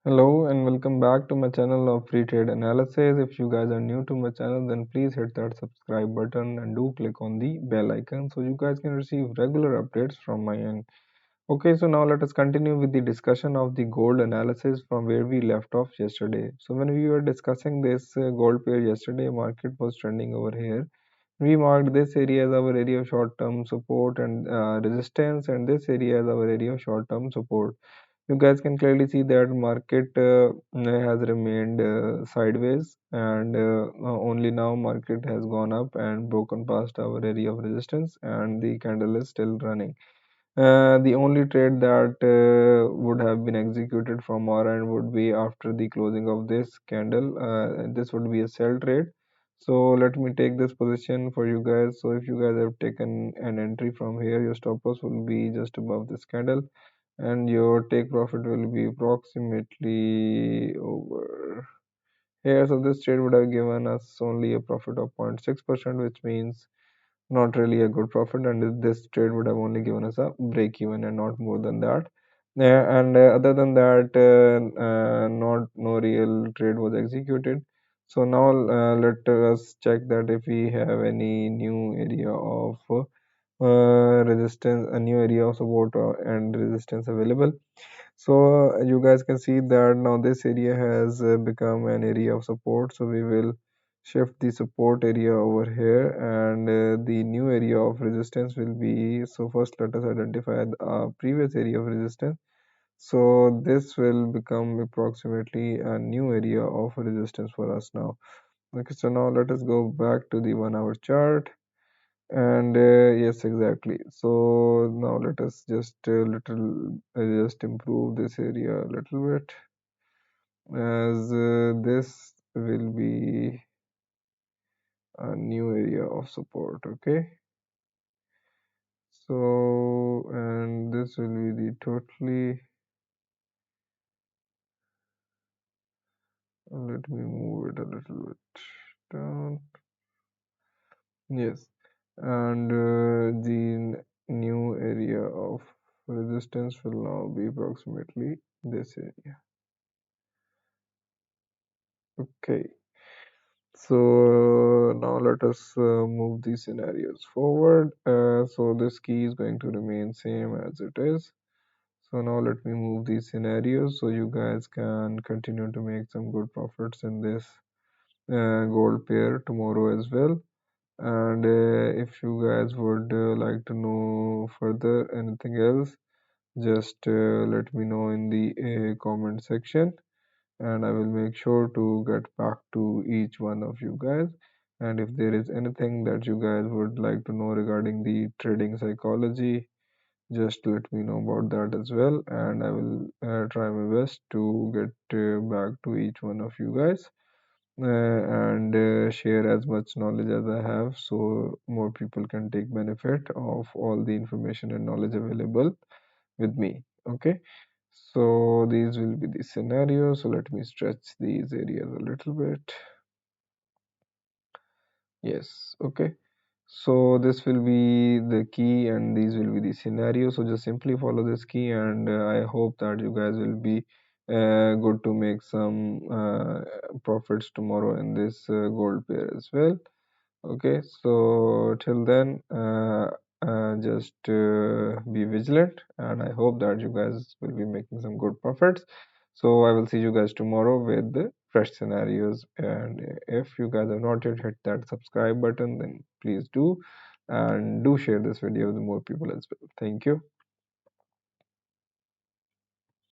Hello and welcome back to my channel of free trade analysis. If you guys are new to my channel, then please hit that subscribe button and do click on the bell icon so you guys can receive regular updates from my end. Okay, so now let us continue with the discussion of the gold analysis from where we left off yesterday. So when we were discussing this gold pair yesterday, market was trending over here. We marked this area as our area of short-term support and resistance, and this area as our area of short-term support. You guys can clearly see that market has remained sideways, and only now market has gone up and broken past our area of resistance, and the candle is still running. The only trade that would have been executed from our end would be after the closing of this candle. This would be a sell trade. So let me take this position for you guys. So if you guys have taken an entry from here, your stop loss will be just above this candle, and your take profit will be approximately over here. So this trade would have given us only a profit of 0.6%, which means not really a good profit, and this trade would have only given us a break even and not more than that. And other than that, not no real trade was executed. So now let us check that if we have any new area of resistance, a new area of support and resistance available. So you guys can see that now this area has become an area of support. So we will shift the support area over here, and the new area of resistance will be, so first let us identify the previous area of resistance. So this will become approximately a new area of resistance for us now. Okay, so now let us go back to the 1 hour chart, and yes, exactly. So now let us just just improve this area a little bit, as this will be a new area of support. Okay, so and this will be the totally, let me move it a little bit down. Yes, and the new area of resistance will now be approximately this area. Okay, so now let us move these scenarios forward. So this key is going to remain same as it is. So now let me move these scenarios so you guys can continue to make some good profits in this gold pair tomorrow as well. And if you guys would like to know further anything else, just let me know in the comment section, and I will make sure to get back to each one of you guys. And if there is anything that you guys would like to know regarding the trading psychology, just let me know about that as well, and I will try my best to get back to each one of you guys, and share as much knowledge as I have so more people can take benefit of all the information and knowledge available with me. Okay, so these will be the scenarios. So let me stretch these areas a little bit. Yes, okay. So this will be the key and these will be the scenario. So just simply follow this key, and I hope that you guys will be good to make some profits tomorrow in this gold pair as well. Okay, so till then, just be vigilant, and I hope that you guys will be making some good profits. So I will see you guys tomorrow with the fresh scenarios. And if you guys have not yet hit that subscribe button, then please do, and do share this video with more people as well. Thank you.